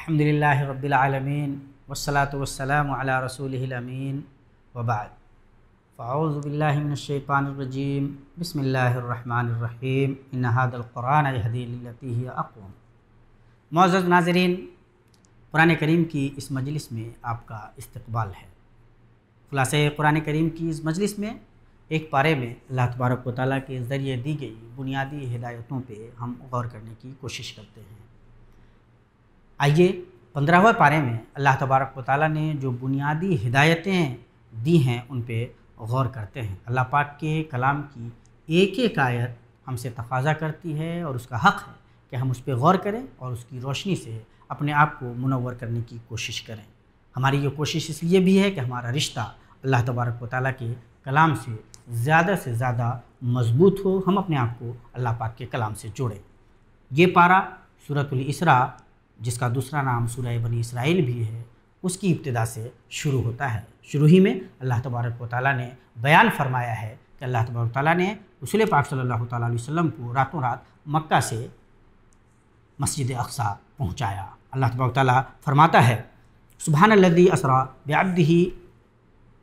الحمدللہ رب العالمین والصلاة والسلام علی رسولہ الامین وبعد فاعوذ باللہ من الشیطان الرجیم بسم اللہ الرحمن الرحیم ان ھذا القرآن یہدی للتی ہی اقوم۔ معزز ناظرین، قرآن کریم کی اس مجلس میں آپ کا استقبال ہے۔ خلاصہ قرآن کریم کی اس مجلس میں ایک پارے میں اللہ تبارک و تعالیٰ کے ذریعے دی گئی بنیادی ہدایتوں پہ ہم غور کرنے کی کوشش کرتے ہیں۔ آئیے 15ویں پارے میں اللہ تبارک و تعالیٰ نے جو بنیادی ہدایتیں دی ہیں ان پہ غور کرتے ہیں۔ اللہ پاک کے کلام کی ایک ایک آیت ہم سے تقاضا کرتی ہے اور اس کا حق ہے کہ ہم اس پہ غور کریں اور اس کی روشنی سے اپنے آپ کو منور کرنے کی کوشش کریں۔ ہماری یہ کوشش اس لیے بھی ہے کہ ہمارا رشتہ اللہ تبارک و تعالیٰ کے کلام سے زیادہ مضبوط ہو، ہم اپنے آپ کو اللہ پاک کے کلام سے جوڑیں۔ یہ پارہ سورۃ الاسراء، جس کا دوسرا نام سورہ بنی اسرائیل بھی ہے، اس کی ابتدا سے شروع ہوتا ہے۔ شروع ہی میں اللہ تبارک و تعالیٰ نے بیان فرمایا ہے کہ اللہ تبارک و تعالیٰ نے رسول پاک صلی اللہ تعالیٰ علیہ وسلم کو راتوں رات مکہ سے مسجد اقصیٰ پہنچایا۔ اللہ تبارک و تعالیٰ فرماتا ہے سبحان الذی اسریٰ بعبدہ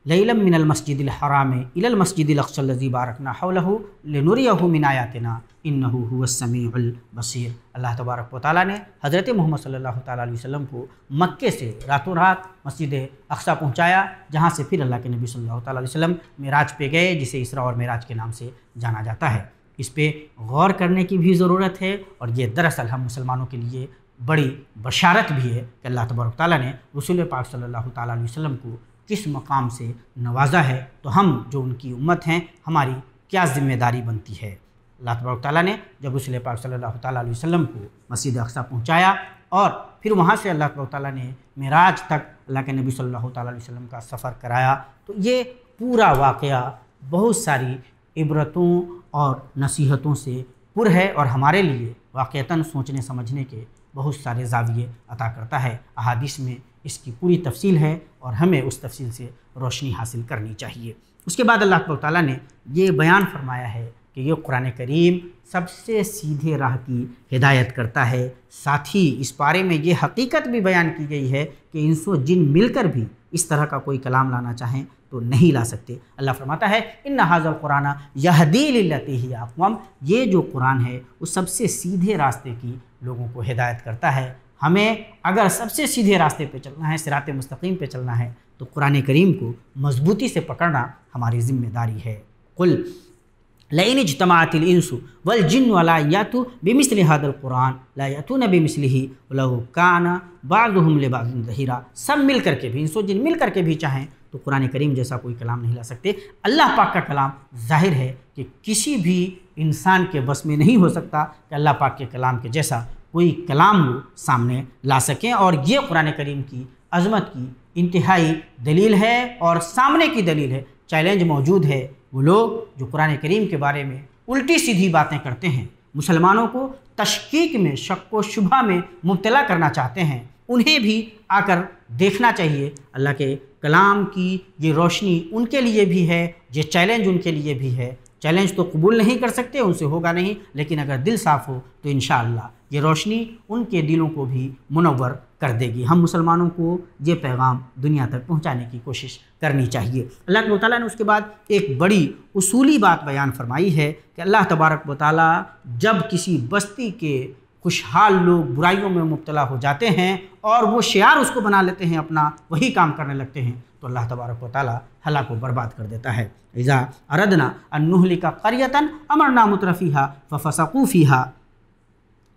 لیلا من المسجد الحرام الی المسجد الاقصی الذی بارکنا حولہ لنریہ من آیاتنا انہ هو السمیع البصیر۔ اللہ تبارک و تعالیٰ نے حضرت محمد صلی اللہ تعالیٰ علیہ وسلم کو مکے سے راتوں رات مسجد اقصیٰ پہنچایا، جہاں سے پھر اللہ کے نبی صلی اللہ تعالیٰ علیہ وسلم معراج پہ گئے، جسے اسراء اور معراج کے نام سے جانا جاتا ہے۔ اس پہ غور کرنے کی بھی ضرورت ہے، اور یہ دراصل ہم مسلمانوں کے لیے بڑی بشارت بھی ہے کہ اللہ تبارک و تعالیٰ نے رسول پاک صلی اللہ تعالیٰ علیہ وسلم کو کس مقام سے نوازا ہے، تو ہم جو ان کی امت ہیں ہماری کیا ذمہ داری بنتی ہے۔ اللہ تبارک و تعالیٰ نے جب رسول پاک صلی اللہ تعالیٰ علیہ وسلم کو مسجد اقصیٰ پہنچایا اور پھر وہاں سے اللہ تبارک و تعالیٰ نے معراج تک اللہ کے نبی صلی اللہ تعالیٰ علیہ وسلم کا سفر کرایا، تو یہ پورا واقعہ بہت ساری عبرتوں اور نصیحتوں سے پر ہے، اور ہمارے لیے واقعتاً سوچنے سمجھنے کے بہت سارے زاویے عطا کرتا ہے۔ احادیث میں اس کی پوری تفصیل ہے اور ہمیں اس تفصیل سے روشنی حاصل کرنی چاہیے۔ اس کے بعد اللہ تبارک و تعالیٰ نے یہ بیان فرمایا ہے کہ یہ قرآن کریم سب سے سیدھے راہ کی ہدایت کرتا ہے۔ ساتھ ہی اس پارے میں یہ حقیقت بھی بیان کی گئی ہے کہ انس و جن مل کر بھی اس طرح کا کوئی کلام لانا چاہیں تو نہیں لا سکتے۔ اللہ فرماتا ہے ان ھذا القرآن یہدی للتی ہی اقوم، یہ جو قرآن ہے وہ سب سے سیدھے راستے کی لوگوں کو ہدایت کرتا ہے۔ ہمیں اگر سب سے سیدھے راستے پہ چلنا ہے، صراط مستقیم پہ چلنا ہے، تو قرآن کریم کو مضبوطی سے پکڑنا ہماری ذمہ داری ہے۔ قل لئن اجتمعت الانس والجن ولا یاتوا بمثل هذا القرآن لا یاتون بمثلہ ولو کان بعضهم لبعض ظہیرا۔ سب مل کر کے بھی، انس و جن مل کر کے بھی چاہیں تو قرآن کریم جیسا کوئی کلام نہیں لا سکتے۔ اللہ پاک کا کلام ظاہر ہے کہ کسی بھی انسان کے بس میں نہیں ہو سکتا کہ اللہ پاک کے کلام کے جیسا کوئی کلام وہ سامنے لا سکیں، اور یہ قرآن کریم کی عظمت کی انتہائی دلیل ہے اور سامنے کی دلیل ہے۔ چیلنج موجود ہے، وہ لوگ جو قرآن کریم کے بارے میں الٹی سیدھی باتیں کرتے ہیں، مسلمانوں کو تشکیک میں، شک و شبہ میں مبتلا کرنا چاہتے ہیں، انہیں بھی آ کر دیکھنا چاہیے اللہ کے کلام کی یہ روشنی ان کے لیے بھی ہے، یہ چیلنج ان کے لیے بھی ہے۔ چیلنج تو قبول نہیں کر سکتے، ان سے ہوگا نہیں، لیکن اگر دل صاف ہو تو انشاءاللہ یہ روشنی ان کے دلوں کو بھی منور کر دے گی۔ ہم مسلمانوں کو یہ پیغام دنیا تک پہنچانے کی کوشش کرنی چاہیے۔ اللہ تعالیٰ نے اس کے بعد ایک بڑی اصولی بات بیان فرمائی ہے کہ اللہ تبارک و تعالیٰ جب کسی بستی کے خوشحال لوگ برائیوں میں مبتلا ہو جاتے ہیں اور وہ شعار اس کو بنا لیتے ہیں اپنا، وہی کام کرنے لگتے ہیں، تو اللہ تبارک و تعالیٰ ہلاک و برباد کر دیتا ہے۔ اذا اردنا ان نہلک قریۃ امرنا مترفیہا ففسقوا فیہا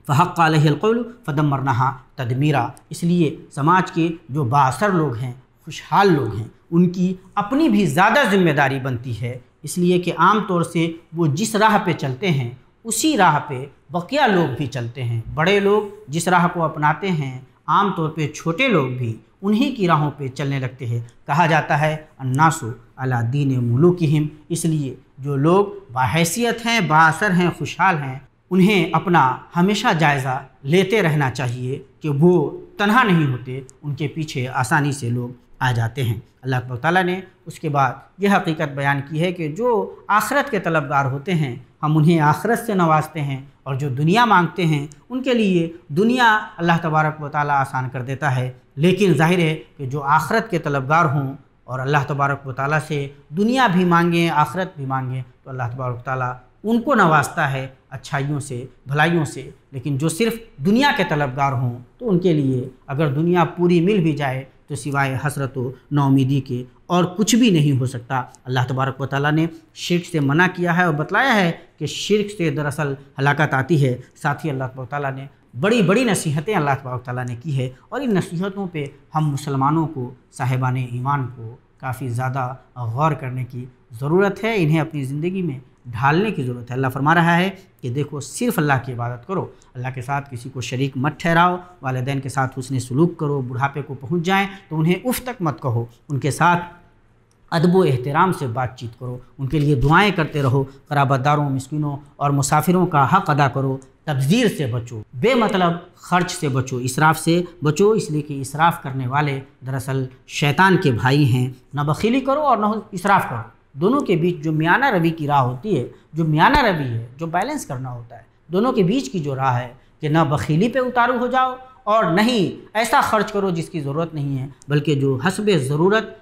فحق علیہ القول فدمرناہا تدمیرا۔ اس لیے سماج کے جو بااثر لوگ ہیں، خوشحال لوگ ہیں، ان کی اپنی بھی زیادہ ذمہ داری بنتی ہے، اس لیے کہ عام طور سے وہ جس راہ پہ چلتے ہیں اسی راہ پہ بقیہ لوگ بھی چلتے ہیں۔ بڑے لوگ جس راہ کو اپناتے ہیں، عام طور پہ چھوٹے لوگ بھی انہی کی راہوں پہ چلنے لگتے ہیں۔ کہا جاتا ہے الناس علی دین ملوکہم، اس لیے جو لوگ باحیثیت ہیں، بااثر ہیں، خوشحال ہیں، انہیں اپنا ہمیشہ جائزہ لیتے رہنا چاہیے کہ وہ تنہا نہیں ہوتے، ان کے پیچھے آسانی سے لوگ آ جاتے ہیں۔ اللہ تبارک تعالیٰ نے اس کے بعد یہ حقیقت بیان کی ہے کہ جو آخرت کے طلبگار ہوتے ہیں ہم انہیں آخرت سے نوازتے ہیں، اور جو دنیا مانگتے ہیں ان کے لیے دنیا اللہ تبارک و تعالیٰ آسان کر دیتا ہے۔ لیکن ظاہر ہے کہ جو آخرت کے طلبگار ہوں اور اللہ تبارک و تعالیٰ سے دنیا بھی مانگیں آخرت بھی مانگیں تو اللہ تبارک و تعالیٰ ان کو نوازتا ہے اچھائیوں سے، بھلائیوں سے۔ لیکن جو صرف دنیا کے طلبگار ہوں تو ان کے لیے اگر دنیا پوری مل بھی جائے تو سوائے حسرت و نومیدی کے اور کچھ بھی نہیں ہو سکتا۔ اللہ تبارک و تعالیٰ نے شرک سے منع کیا ہے اور بتلایا ہے کہ شرک سے دراصل ہلاکت آتی ہے۔ ساتھ ہی اللہ تبارک و تعالیٰ نے بڑی بڑی نصیحتیں اللہ تبارک و تعالیٰ نے کی ہے، اور ان نصیحتوں پہ ہم مسلمانوں کو، صاحبان ایمان کو کافی زیادہ غور کرنے کی ضرورت ہے، انہیں اپنی زندگی میں ڈھالنے کی ضرورت ہے۔ اللہ فرما رہا ہے کہ دیکھو صرف اللہ کی عبادت کرو، اللہ کے ساتھ کسی کو شریک مت ٹھہراؤ، والدین کے ساتھ حسن سلوک کرو، بڑھاپے کو پہنچ جائیں تو انہیں اف تک مت کہو، ان کے ساتھ ادب و احترام سے بات چیت کرو، ان کے لیے دعائیں کرتے رہو، قرابت داروں، مسکینوں اور مسافروں کا حق ادا کرو، تبذیر سے بچو، بے مطلب خرچ سے بچو، اسراف سے بچو، اس لیے کہ اسراف کرنے والے دراصل شیطان کے بھائی ہیں۔ نہ بخیلی کرو اور نہ اسراف کرو، دونوں کے بیچ جو میانہ روی کی راہ ہوتی ہے، جو میانہ روی ہے، جو بیلنس کرنا ہوتا ہے، دونوں کے بیچ کی جو راہ ہے کہ نہ بخیلی پہ اتارو ہو جاؤ اور نہیں ایسا خرچ کرو جس کی ضرورت نہیں ہے، بلکہ جو حسب ضرورت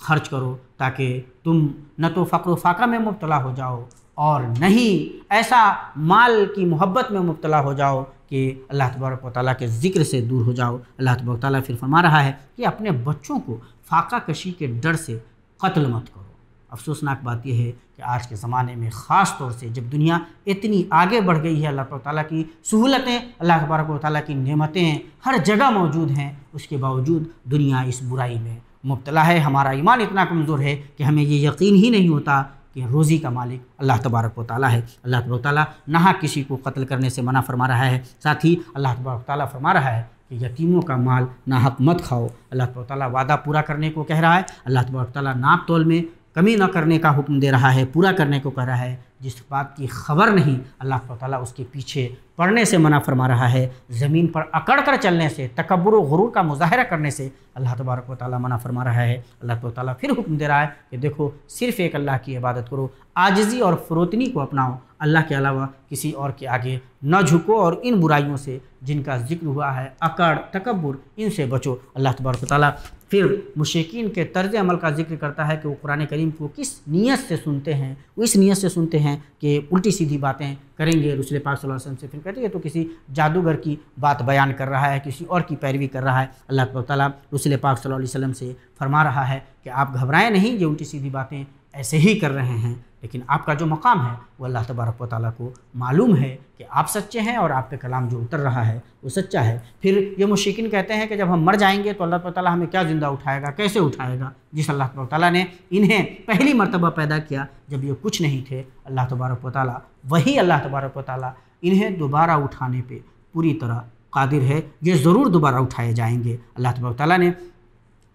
خرچ کرو تاکہ تم نہ تو فقر و فاقہ میں مبتلا ہو جاؤ اور نہیں ایسا مال کی محبت میں مبتلا ہو جاؤ کہ اللہ تبارک و تعالیٰ کے ذکر سے دور ہو جاؤ۔ اللہ تبارک و تعالیٰ پھر فرما رہا ہے کہ اپنے بچوں کو فاقہ کشی کے ڈر سے قتل مت کرو۔ افسوسناک بات یہ ہے کہ آج کے زمانے میں خاص طور سے جب دنیا اتنی آگے بڑھ گئی ہے، اللہ تبارک و تعالیٰ کی سہولتیں، اللہ تبارک و تعالیٰ کی نعمتیں ہر جگہ موجود ہیں، اس کے باوجود دنیا اس برائی میں مبتلا ہے۔ ہمارا ایمان اتنا کمزور ہے کہ ہمیں یہ یقین ہی نہیں ہوتا کہ روزی کا مالک اللہ تبارک و تعالیٰ ہے۔ اللہ تبارک و تعالیٰ ناحق کسی کو قتل کرنے سے منع فرما رہا ہے۔ ساتھ ہی اللہ تبارک و تعالیٰ فرما رہا ہے کہ یتیموں کا مال ناحق مت کھاؤ۔ اللہ تبارک و تعالیٰ وعدہ پورا کرنے کو کہہ رہا ہے۔ اللہ تبارک و تعالیٰ ناپ تول میں کمی نہ کرنے کا حکم دے رہا ہے، پورا کرنے کو کہہ رہا ہے۔ جس بات کی خبر نہیں اللہ تبارک و تعالیٰ اس کے پیچھے پڑنے سے منع فرما رہا ہے۔ زمین پر اکڑ کر چلنے سے، تکبر و غرور کا مظاہرہ کرنے سے اللہ تبارک و تعالیٰ منع فرما رہا ہے۔ اللہ تبارک و تعالیٰ پھر حکم دے رہا ہے کہ دیکھو صرف ایک اللہ کی عبادت کرو، عاجزی اور فروتنی کو اپناؤ، اللہ کے علاوہ کسی اور کے آگے نہ جھکو، اور ان برائیوں سے جن کا ذکر ہوا ہے، اکڑ، تکبر، ان سے بچو۔ اللہ تبارک و تعالیٰ پھر مشرکین کے طرز عمل کا ذکر کرتا ہے کہ وہ قرآن کریم کو کس نیت سے سنتے ہیں۔ وہ اس نیت سے سنتے ہیں کہ الٹی سیدھی باتیں کریں گے۔ رسول پاک صلی اللہ علیہ وسلم سے پھر کہتے ہیں تو کسی جادوگر کی بات بیان کر رہا ہے، کسی اور کی پیروی کر رہا ہے۔ اللہ تبارک و تعالیٰ رسول پاک صلی اللہ علیہ وسلم سے فرما رہا ہے کہ آپ گھبرائیں نہیں، یہ الٹی سیدھی باتیں ایسے ہی کر رہے ہیں، لیکن آپ کا جو مقام ہے وہ اللہ تبارک و تعالیٰ کو معلوم ہے کہ آپ سچے ہیں اور آپ پہ کلام جو اتر رہا ہے وہ سچا ہے۔ پھر یہ مشرکین کہتے ہیں کہ جب ہم مر جائیں گے تو اللہ تبارک و تعالیٰ ہمیں کیا زندہ اٹھائے گا، کیسے اٹھائے گا؟ جس اللہ تبارک و تعالیٰ نے انہیں پہلی مرتبہ پیدا کیا جب یہ کچھ نہیں تھے، اللہ تبارک و تعالیٰ وہی اللہ تبارک و تعالیٰ انہیں دوبارہ اٹھانے پہ پوری طرح قادر ہے، یہ ضرور دوبارہ اٹھائے جائیں گے۔ اللہ تبارک و تعالیٰ نے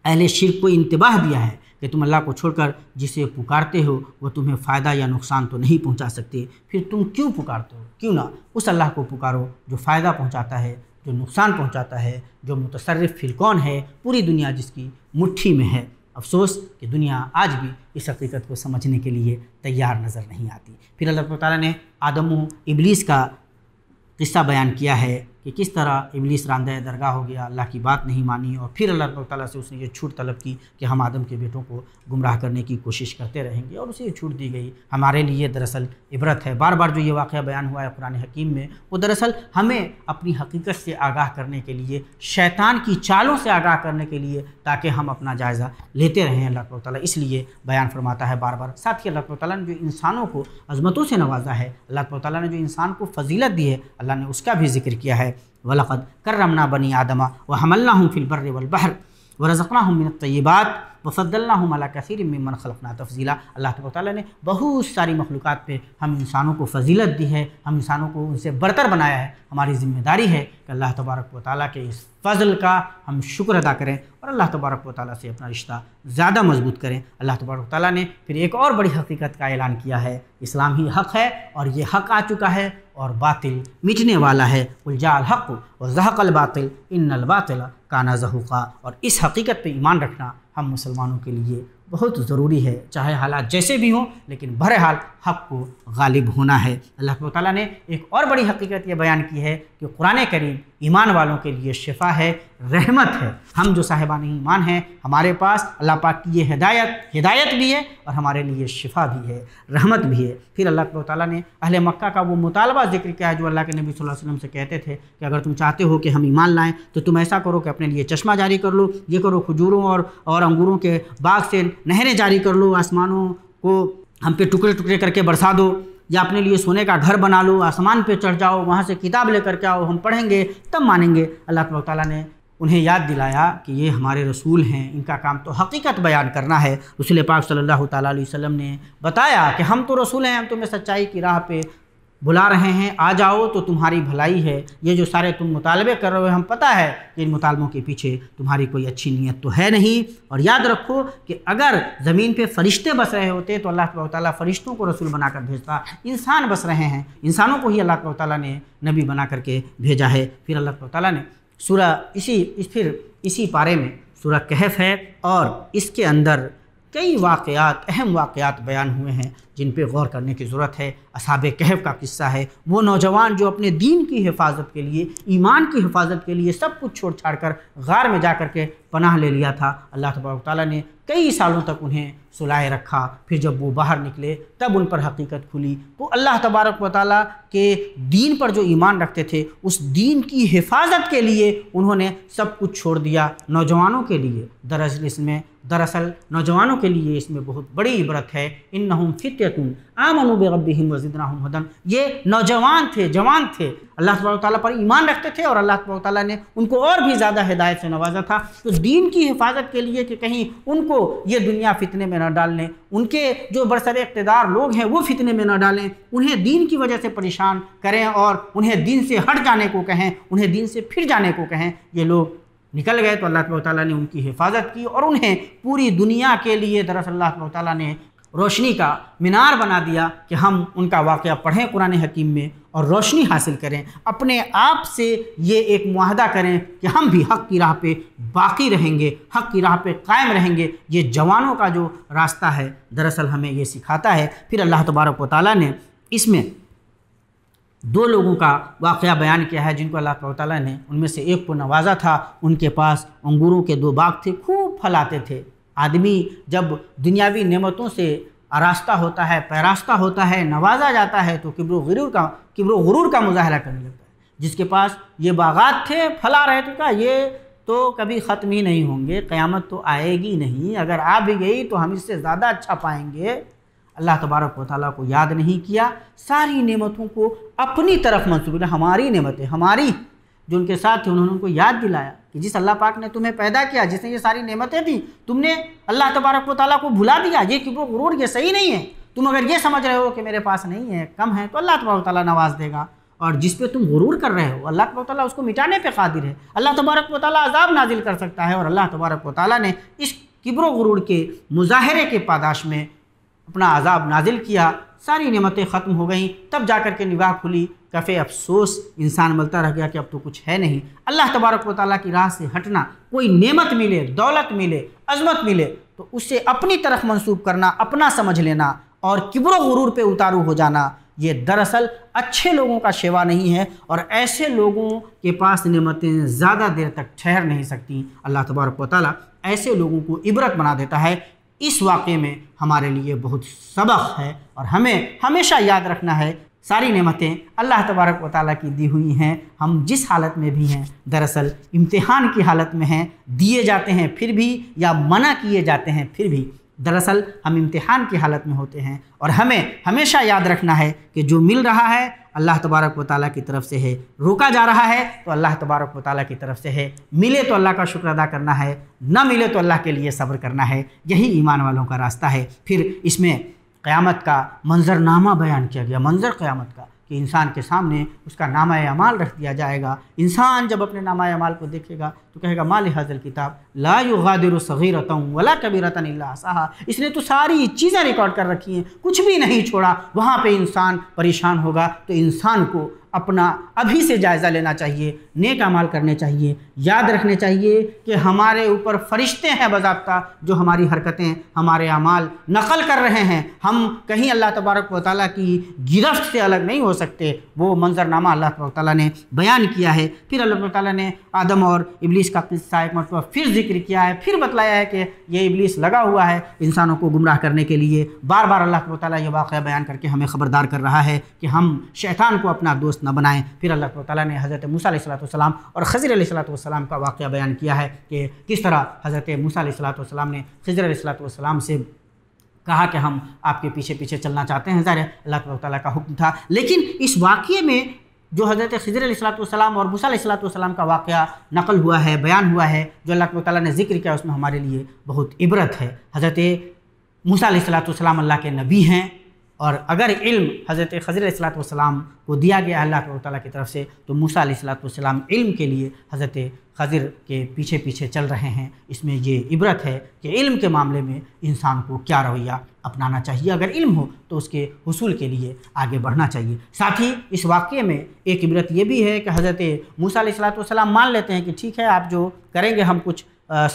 اہل شرک کو انتباہ دیا ہے کہ تم اللہ کو چھوڑ کر جسے پکارتے ہو وہ تمہیں فائدہ یا نقصان تو نہیں پہنچا سکتے، پھر تم کیوں پکارتے ہو؟ کیوں نہ اس اللہ کو پکارو جو فائدہ پہنچاتا ہے، جو نقصان پہنچاتا ہے، جو متصرف فی الکون ہے، پوری دنیا جس کی مٹھی میں ہے۔ افسوس کہ دنیا آج بھی اس حقیقت کو سمجھنے کے لیے تیار نظر نہیں آتی۔ پھر اللہ تعالیٰ نے آدم و ابلیس کا قصہ بیان کیا ہے کہ کس طرح ابلیس راندہ درگاہ ہو گیا، اللہ کی بات نہیں مانی، اور پھر اللہ تعالیٰ سے اس نے یہ چھوٹ طلب کی کہ ہم آدم کے بیٹوں کو گمراہ کرنے کی کوشش کرتے رہیں گے، اور اسے یہ چھوٹ دی گئی۔ ہمارے لیے دراصل عبرت ہے۔ بار بار جو یہ واقعہ بیان ہوا ہے قرآن حکیم میں، وہ دراصل ہمیں اپنی حقیقت سے آگاہ کرنے کے لیے، شیطان کی چالوں سے آگاہ کرنے کے لیے، تاکہ ہم اپنا جائزہ لیتے رہیں۔ اللہ تعالیٰ اس لیے بیان فرماتا ہے بار بار۔ ساتھ ہی اللہ تعالیٰ نے جو انسانوں کو عظمتوں سے نوازا ہے، اللہ تعالیٰ نے جو انسان کو فضیلت دی ہے، اللہ نے اس کا بھی ذکر کیا ہے۔ وَلَقَدْ كَرَّمْنَا بَنِي آدَمَ وَحَمَلْنَاهُمْ فِي الْبَرِّ وَالْبَحْرِ وَرَزَقْنَاهُمْ مِنَ الطَّيِّبَاتِ وَفَضَّلْنَاهُمْ عَلَىٰ كَثِيرٍ مِّمَّنْ خَلَقْنَا تَفْضِيلًا۔ اللہ تعالیٰ نے بہت ساری مخلوقات پہ ہم انسانوں کو فضیلت دی ہے، ہم انسانوں کو ان سے برتر بنایا ہے۔ ہماری ذمہ داری ہے کہ اللہ تبارک و تعالیٰ کے اس فضل کا ہم شکر ادا کریں اور اللہ تبارک و تعالیٰ سے اپنا رشتہ زیادہ مضبوط کریں۔ اللہ تبارک و تعالیٰ نے پھر ایک اور بڑی حقیقت کا اعلان کیا ہے، اسلام ہی حق ہے اور یہ حق آ چکا ہے اور باطل مٹنے والا ہے۔ قُلْ جَاءَ الْحَقُّ وَزَهَقَ الْبَاطِلُ إِنَّ الْبَاطِلَ کان زہوقا۔ اور اس حقیقت پہ ایمان رکھنا ہم مسلمانوں کے لیے بہت ضروری ہے، چاہے حالات جیسے بھی ہوں، لیکن بہرحال حق کو غالب ہونا ہے۔ اللہ تعالیٰ نے ایک اور بڑی حقیقت یہ بیان کی ہے کہ قرآن کریم ایمان والوں کے لیے شفا ہے، رحمت ہے۔ ہم جو صاحبان ایمان ہیں، ہمارے پاس اللہ پاک کی یہ ہدایت بھی ہے اور ہمارے لیے شفا بھی ہے، رحمت بھی ہے۔ پھر اللہ تعالیٰ نے اہل مکہ کا وہ مطالبہ ذکر کیا ہے جو اللہ کے نبی صلی اللہ علیہ وسلم سے کہتے تھے کہ اگر تم چاہتے ہو کہ ہم ایمان لائیں تو تم ایسا کرو کہ اپنے لیے چشمہ جاری کر لو، یہ کرو کھجوروں اور انگوروں کے باغ سے نہریں جاری کر لو، آسمانوں کو ہم پہ ٹکڑے ٹکڑے کر کے برسا دو، یا اپنے لیے سونے کا گھر بنا لو، آسمان پہ چڑھ جاؤ، وہاں سے کتاب لے کر کے آؤ، ہم پڑھیں گے تب مانیں گے۔ اللہ تعالیٰ نے انہیں یاد دلایا کہ یہ ہمارے رسول ہیں، ان کا کام تو حقیقت بیان کرنا ہے۔ رسول پاک صلی اللہ تعالیٰ علیہ وسلم نے بتایا کہ ہم تو رسول ہیں، ہم تمہیں سچائی کی راہ پہ بلا رہے ہیں، آ جاؤ تو تمہاری بھلائی ہے۔ یہ جو سارے تم مطالبے کر رہے ہو، ہم پتہ ہے کہ ان مطالبوں کے پیچھے تمہاری کوئی اچھی نیت تو ہے نہیں۔ اور یاد رکھو کہ اگر زمین پہ فرشتے بس رہے ہوتے تو اللہ تعالیٰ فرشتوں کو رسول بنا کر بھیجتا۔ انسان بس رہے ہیں، انسانوں کو ہی اللہ تعالیٰ نے نبی بنا کر کے بھیجا ہے۔ پھر اللہ تعالیٰ نے اسی پارے میں سورہ کہف ہے، اور اس کے اندر کئی واقعات، اہم واقعات بیان ہوئے ہیں جن پہ غور کرنے کی ضرورت ہے۔ اصحاب کہف کا قصہ ہے، وہ نوجوان جو اپنے دین کی حفاظت کے لیے، ایمان کی حفاظت کے لیے سب کچھ چھوڑ چھاڑ کر غار میں جا کر کے پناہ لے لیا تھا۔ اللہ تبارک تعالیٰ نے کئی سالوں تک انہیں سلائے رکھا، پھر جب وہ باہر نکلے تب ان پر حقیقت کھلی۔ تو اللہ تبارک و تعالیٰ کے دین پر جو ایمان رکھتے تھے، اس دین کی حفاظت کے لیے انہوں نے سب کچھ چھوڑ دیا۔ نوجوانوں کے لیے دراصل نوجوانوں کے لیے اس میں بہت بڑی عبرت ہے۔ انہم فتیۃ آمنوا بربہم وزدناہم ھدی، یہ نوجوان تھے، جوان تھے، اللہ تبارک و تعالیٰ پر ایمان رکھتے تھے اور اللہ تبارک و تعالیٰ نے ان کو اور بھی زیادہ ہدایت سے نوازا تھا۔ تو دین کی حفاظت کے لیے کہ کہیں ان کو یہ دنیا فتنے میں نہ ڈال لیں، ان کے جو برسر اقتدار لوگ ہیں وہ فتنے میں نہ ڈالیں، انہیں دین کی وجہ سے پریشان کریں اور انہیں دین سے ہٹ جانے کو کہیں، انہیں دین سے پھر جانے کو کہیں، یہ لوگ نکل گئے تو اللہ تبارک و تعالیٰ نے ان کی حفاظت کی اور انہیں پوری دنیا کے لیے دراصل اللہ تبارک و تعالیٰ نے روشنی کا مینار بنا دیا کہ ہم ان کا واقعہ پڑھیں قرآن حکیم میں اور روشنی حاصل کریں، اپنے آپ سے یہ ایک معاہدہ کریں کہ ہم بھی حق کی راہ پہ باقی رہیں گے، حق کی راہ پہ قائم رہیں گے۔ یہ جوانوں کا جو راستہ ہے دراصل ہمیں یہ سکھاتا ہے۔ پھر اللہ تبارک و تعالیٰ نے اس میں دو لوگوں کا واقعہ بیان کیا ہے جن کو اللہ تعالیٰ نے ان میں سے ایک کو نوازا تھا۔ ان کے پاس انگوروں کے 2 باغ تھے، خوب پھل آتے تھے۔ آدمی جب دنیاوی نعمتوں سے آراستہ ہوتا ہے، پیراستہ ہوتا ہے، نوازا جاتا ہے تو کبر و غرور کا مظاہرہ کرنے لگتا ہے۔ جس کے پاس یہ باغات تھے، پھل آ رہے تھے، کہا یہ تو کبھی ختم ہی نہیں ہوں گے، قیامت تو آئے گی نہیں، اگر آ بھی گئی تو ہم اس سے زیادہ اچھا پائیں گے۔ اللہ تبارک و تعالیٰ کو یاد نہیں کیا، ساری نعمتوں کو اپنی طرف منسوب کیا، ہماری نعمتیں، ہماری جو ان کے ساتھ تھے، انہوں نے ان کو یاد دلایا کہ جس اللہ پاک نے تمہیں پیدا کیا، جس نے یہ ساری نعمتیں دی، تم نے اللہ تبارک و تعالیٰ کو بھلا دیا۔ یہ کبر و غرور یہ صحیح نہیں ہے۔ تم اگر یہ سمجھ رہے ہو کہ میرے پاس نہیں ہے، کم ہے، تو اللہ تبارک و تعالیٰ نواز دے گا، اور جس پہ تم غرور کر رہے ہو اللہ تبارک و تعالیٰ اس کو مٹانے پہ قادر ہے۔ اللہ تبارک و تعالیٰ عذاب نازل کر سکتا ہے، اور اللہ تبارک و تعالیٰ نے اس کبر و غرور کے مظاہرے کے پاداش میں اپنا عذاب نازل کیا، ساری نعمتیں ختم ہو گئیں۔ تب جا کر کے نگاہ کھلی، کفے افسوس انسان ملتا رہ گیا کہ اب تو کچھ ہے نہیں۔ اللہ تبارک و تعالیٰ کی راہ سے ہٹنا، کوئی نعمت ملے، دولت ملے، عظمت ملے تو اسے اپنی طرف منسوب کرنا، اپنا سمجھ لینا اور کبر و غرور پہ اتارو ہو جانا، یہ دراصل اچھے لوگوں کا شیوا نہیں ہے، اور ایسے لوگوں کے پاس نعمتیں زیادہ دیر تک ٹھہر نہیں سکتی۔ اللہ تبارک و تعالیٰ ایسے لوگوں کو عبرت بنا دیتا ہے۔ اس واقعے میں ہمارے لیے بہت سبق ہے، اور ہمیں ہمیشہ یاد رکھنا ہے ساری نعمتیں اللہ تبارک و تعالیٰ کی دی ہوئی ہیں۔ ہم جس حالت میں بھی ہیں دراصل امتحان کی حالت میں ہیں، دیے جاتے ہیں پھر بھی، یا منع کیے جاتے ہیں پھر بھی، دراصل ہم امتحان کی حالت میں ہوتے ہیں، اور ہمیں ہمیشہ یاد رکھنا ہے کہ جو مل رہا ہے اللہ تبارک و تعالیٰ کی طرف سے ہے، روکا جا رہا ہے تو اللہ تبارک و تعالیٰ کی طرف سے ہے، ملے تو اللہ کا شکر ادا کرنا ہے، نہ ملے تو اللہ کے لیے صبر کرنا ہے۔ یہی ایمان والوں کا راستہ ہے۔ پھر اس میں قیامت کا منظرنامہ بیان کیا گیا، منظر قیامت کا، کہ انسان کے سامنے اس کا نامہ اعمال رکھ دیا جائے گا۔ انسان جب اپنے نامہ اعمال کو دیکھے گا تو کہے گا ما لہذا الکتاب لا یغادر صغیرۃ ولا کبیرۃ الا احصاها، اس نے تو ساری چیزیں ریکارڈ کر رکھی ہیں، کچھ بھی نہیں چھوڑا۔ وہاں پہ انسان پریشان ہوگا۔ تو انسان کو اپنا ابھی سے جائزہ لینا چاہیے، نیک اعمال کرنے چاہیے، یاد رکھنے چاہیے کہ ہمارے اوپر فرشتے ہیں باضابطہ جو ہماری حرکتیں، ہمارے اعمال نقل کر رہے ہیں۔ ہم کہیں اللہ تبارک و تعالیٰ کی گرفت سے الگ نہیں ہو سکتے۔ وہ منظرنامہ اللہ تبارک و تعالیٰ نے بیان کیا ہے۔ پھر اللہ تبارک و تعالیٰ نے آدم اور ابلیس کا قصہ ایک مرتبہ پھر ذکر کیا ہے، پھر بتلایا ہے کہ یہ ابلیس لگا ہوا ہے انسانوں کو گمراہ کرنے کے لیے۔ بار بار اللہ تبارک و تعالیٰ یہ واقعہ بیان کر کے ہمیں خبردار کر رہا ہے کہ ہم شیطان کو اپنا دوست نہ بنائیں۔ پھر اللہ تبارک و تعالیٰ نے حضرت موسیٰ علیہ السلام اور خضر علیہ السلام کا واقعہ بیان کیا ہے کہ کس طرح حضرت موسیٰ علیہ السلام نے خضر علیہ السلام سے کہا کہ ہم آپ کے پیچھے پیچھے چلنا چاہتے ہیں۔ ظاہر ہے اللہ تبارک و تعالیٰ کا حکم تھا، لیکن اس واقعے میں جو حضرت خضر علیہ السلام اور موسیٰ علیہ السلام کا واقعہ نقل ہوا ہے، بیان ہوا ہے، جو اللہ تبارک و تعالیٰ نے ذکر کیا، اس میں ہمارے لیے بہت عبرت ہے۔ حضرت موسیٰ علیہ السلام اللہ کے نبی ہیں، اور اگر علم حضرت خضر علیہ السلام کو دیا گیا اللہ تبارک و تعالیٰ کی طرف سے، تو موسیٰ علیہ السلام علم کے لیے حضرت خضر کے پیچھے پیچھے چل رہے ہیں۔ اس میں یہ عبرت ہے کہ علم کے معاملے میں انسان کو کیا رویہ اپنانا چاہیے۔ اگر علم ہو تو اس کے حصول کے لیے آگے بڑھنا چاہیے۔ ساتھ ہی اس واقعے میں ایک عبرت یہ بھی ہے کہ حضرت موسیٰ علیہ السلام مان لیتے ہیں کہ ٹھیک ہے، آپ جو کریں گے ہم کچھ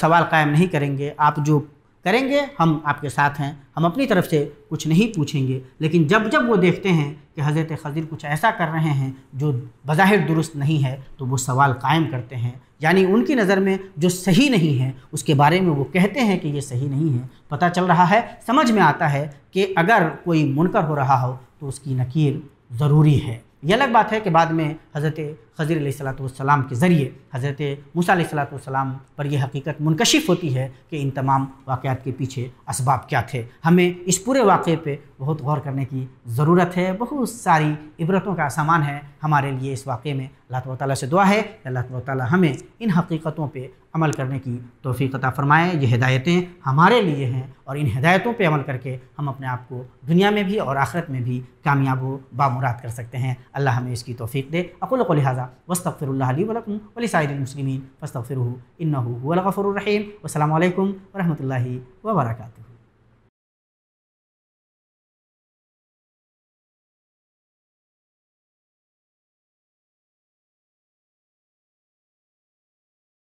سوال قائم نہیں کریں گے، آپ جو کریں گے ہم آپ کے ساتھ ہیں، ہم اپنی طرف سے کچھ نہیں پوچھیں گے۔ لیکن جب وہ دیکھتے ہیں کہ حضرت خضر کچھ ایسا کر رہے ہیں جو بظاہر درست نہیں ہے، تو وہ سوال قائم کرتے ہیں، یعنی ان کی نظر میں جو صحیح نہیں ہے اس کے بارے میں وہ کہتے ہیں کہ یہ صحیح نہیں ہے۔ پتہ چل رہا ہے، سمجھ میں آتا ہے کہ اگر کوئی منکر ہو رہا ہو تو اس کی نکیر ضروری ہے۔ یہ الگ بات ہے کہ بعد میں حضرت خضر علیہ السلام کے ذریعے حضرت موسیٰ علیہ السلام پر یہ حقیقت منکشف ہوتی ہے کہ ان تمام واقعات کے پیچھے اسباب کیا تھے۔ ہمیں اس پورے واقعے پہ بہت غور کرنے کی ضرورت ہے، بہت ساری عبرتوں کا سامان ہے ہمارے لیے اس واقعے میں۔ اللہ تبارک و تعالیٰ سے دعا ہے کہ اللہ تبارک و تعالیٰ ہمیں ان حقیقتوں پہ عمل کرنے کی توفیق عطا فرمائے۔ یہ ہدایتیں ہمارے لیے ہیں، اور ان ہدایتوں پہ عمل کر کے ہم اپنے آپ کو دنیا میں بھی اور آخرت میں بھی کامیاب و بامراد کر سکتے ہیں۔ اللہ ہمیں اس کی توفیق دے۔ اقول قولی ھذا واستغفر اللہ لی ولکم ولسائر المسلمین فاستغفروہ انہ ھو الغفور الرحیم۔ والسلام علیکم ورحمۃ اللہ وبرکاتہ۔